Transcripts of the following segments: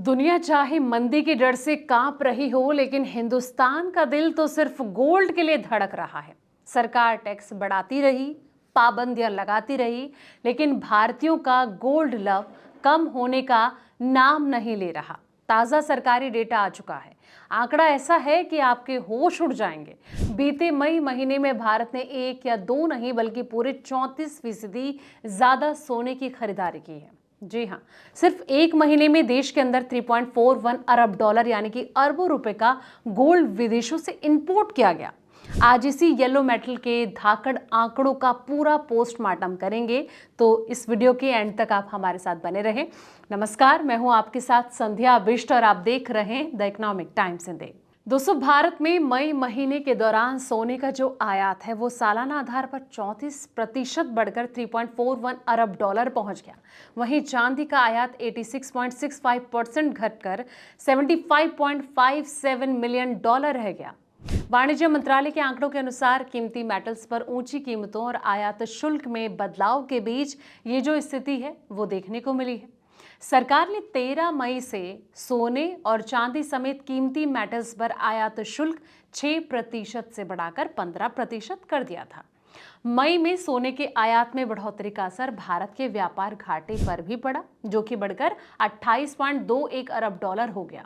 दुनिया चाहे मंदी के डर से कांप रही हो, लेकिन हिंदुस्तान का दिल तो सिर्फ गोल्ड के लिए धड़क रहा है। सरकार टैक्स बढ़ाती रही, पाबंदियां लगाती रही, लेकिन भारतीयों का गोल्ड लव कम होने का नाम नहीं ले रहा। ताजा सरकारी डेटा आ चुका है। आंकड़ा ऐसा है कि आपके होश उड़ जाएंगे। बीते मई महीने में भारत ने एक या दो नहीं बल्कि पूरे 34% ज्यादा सोने की खरीदारी की है। जी हाँ, सिर्फ एक महीने में देश के अंदर 3.41 अरब डॉलर यानी कि अरबों रुपए का गोल्ड विदेशों से इंपोर्ट किया गया। आज इसी येलो मेटल के धाकड़ आंकड़ों का पूरा पोस्टमार्टम करेंगे, तो इस वीडियो के एंड तक आप हमारे साथ बने रहें। नमस्कार, मैं हूं आपके साथ संध्या बिष्ट और आप देख रहे हैं द इकोनॉमिक टाइम्स इन। दोस्तों, भारत में मई महीने के दौरान सोने का जो आयात है वो सालाना आधार पर 34% बढ़कर 3.41 अरब डॉलर पहुंच गया। वहीं चांदी का आयात 86.65% घटकर 75.57 मिलियन डॉलर रह गया। वाणिज्य मंत्रालय के आंकड़ों के अनुसार कीमती मेटल्स पर ऊंची कीमतों और आयात शुल्क में बदलाव के बीच ये जो स्थिति है वो देखने को मिली है। सरकार ने 13 मई से सोने और चांदी समेत कीमती मेटल्स पर आयात शुल्क 6% से बढ़ाकर 15% कर दिया था। मई में सोने के आयात में बढ़ोतरी का असर भारत के व्यापार घाटे पर भी पड़ा, जो कि बढ़कर 28.21 अरब डॉलर हो गया।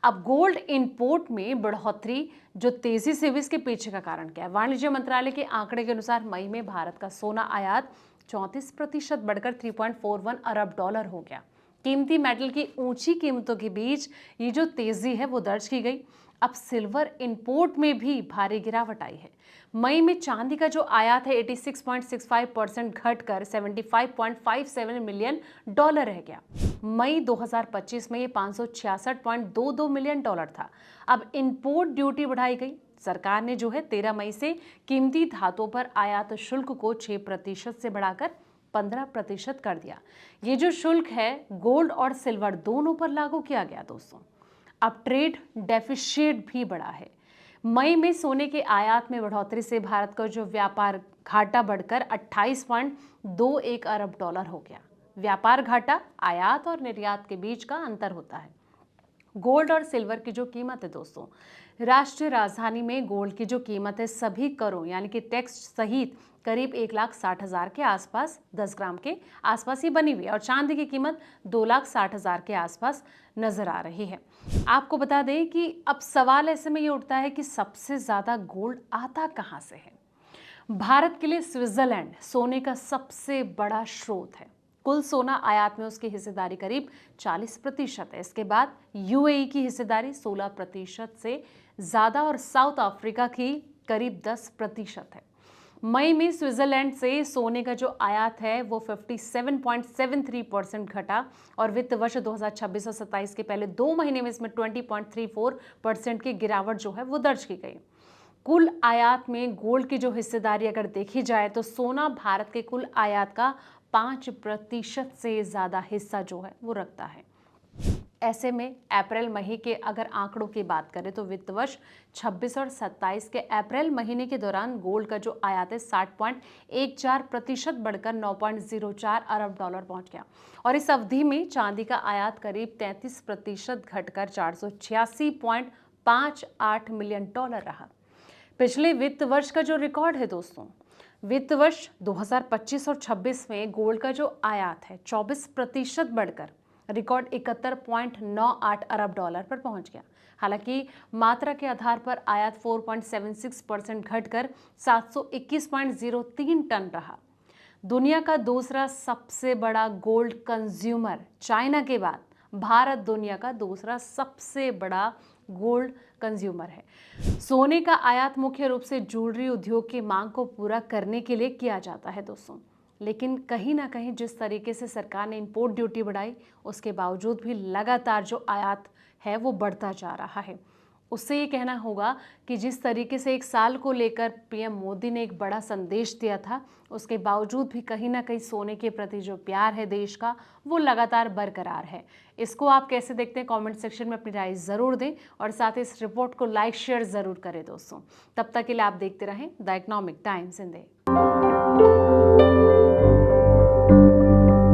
अब गोल्ड इंपोर्ट में बढ़ोतरी जो तेजी से हुई, इसके पीछे का कारण क्या है? वाणिज्य मंत्रालय के आंकड़े के अनुसार मई में भारत का सोना आयात 34% बढ़कर 3.41 अरब डॉलर हो गया। कीमती मेटल की ऊंची कीमतों के बीच ये जो तेजी है वो दर्ज की गई। अब सिल्वर इंपोर्ट में भी भारी गिरावट आई है। मई में चांदी का जो आयात है 86.65% घटकर 75.57 मिलियन डॉलर रह गया। मई 2025 में ये 566.22 मिलियन डॉलर था। अब इंपोर्ट ड्यूटी बढ़ाई गई। सरकार ने जो है 13 मई से कीमती धातुओं पर आयात शुल्क को 6% से बढ़ाकर 15% कर दिया। ये जो शुल्क है गोल्ड और सिल्वर दोनों पर लागू किया गया। दोस्तों, अब ट्रेड डेफिसिट भी बढ़ा है। मई में सोने के आयात में बढ़ोतरी से भारत का जो व्यापार घाटा बढ़कर 28.21 अरब डॉलर हो गया। व्यापार घाटा आयात और निर्यात के बीच का अंतर होता है। गोल्ड और सिल्वर की जो कीमत है दोस्तों, राष्ट्रीय राजधानी में गोल्ड की जो कीमत है सभी करों यानी कि टैक्स सहित करीब 1,60,000 के आसपास 10 ग्राम के आसपास ही बनी हुई है और चांदी की कीमत 2,60,000 के आसपास नजर आ रही है। आपको बता दें कि अब सवाल ऐसे में ये उठता है कि सबसे ज्यादा गोल्ड आता कहां से है। भारत के लिए स्विट्जरलैंड सोने का सबसे बड़ा स्रोत है। कुल सोना आयात में उसकी हिस्सेदारी करीब 40% है। इसके बाद यूएई की हिस्सेदारी 16% से ज्यादा और साउथ अफ्रीका की करीब 10% है। मई में स्विट्जरलैंड से सोने का जो आयात है वो 57.73% घटा और वित्त वर्ष 2026 और 27 के पहले 2 महीने में इसमें 20.34% की गिरावट जो है वो दर्ज की गई। कुल आयात में गोल्ड की जो हिस्सेदारी अगर देखी जाए तो सोना भारत के कुल आयात का 5% से ज्यादा हिस्सा जो है वो रखता है। ऐसे में अप्रैल महीने के अगर आंकड़ों की बात करें तो वित्त वर्ष 26 और 27 के अप्रैल महीने के दौरान गोल्ड का जो आयात है 60.14% बढ़कर 9.04 अरब डॉलर पहुंच गया और इस अवधि में चांदी का आयात करीब 33% घटकर 486.58 मिलियन डॉलर रहा। पिछले वित्त वर्ष का जो रिकॉर्ड है दोस्तों, वित्त वर्ष 2025 और 26 में गोल्ड का जो आयात है 24% बढ़कर रिकॉर्ड 71.98 अरब डॉलर पर पहुंच गया। हालांकि मात्रा के आधार पर आयात 4.76% घटकर 721.03 टन रहा। दुनिया का दूसरा सबसे बड़ा गोल्ड कंज्यूमर चाइना के बाद भारत दुनिया का दूसरा सबसे बड़ा गोल्ड कंज्यूमर है। सोने का आयात मुख्य रूप से ज्वेलरी उद्योग की मांग को पूरा करने के लिए किया जाता है दोस्तों, लेकिन कहीं ना कहीं जिस तरीके से सरकार ने इंपोर्ट ड्यूटी बढ़ाई उसके बावजूद भी लगातार जो आयात है वो बढ़ता जा रहा है। उससे ये कहना होगा कि जिस तरीके से एक साल को लेकर पीएम मोदी ने एक बड़ा संदेश दिया था, उसके बावजूद भी कहीं ना कहीं सोने के प्रति जो प्यार है देश का वो लगातार बरकरार है। इसको आप कैसे देखते हैं कमेंट सेक्शन में अपनी राय ज़रूर दें और साथ ही इस रिपोर्ट को लाइक शेयर ज़रूर करें दोस्तों। तब तक के लिए आप देखते रहें द इकोनॉमिक टाइम्स इन।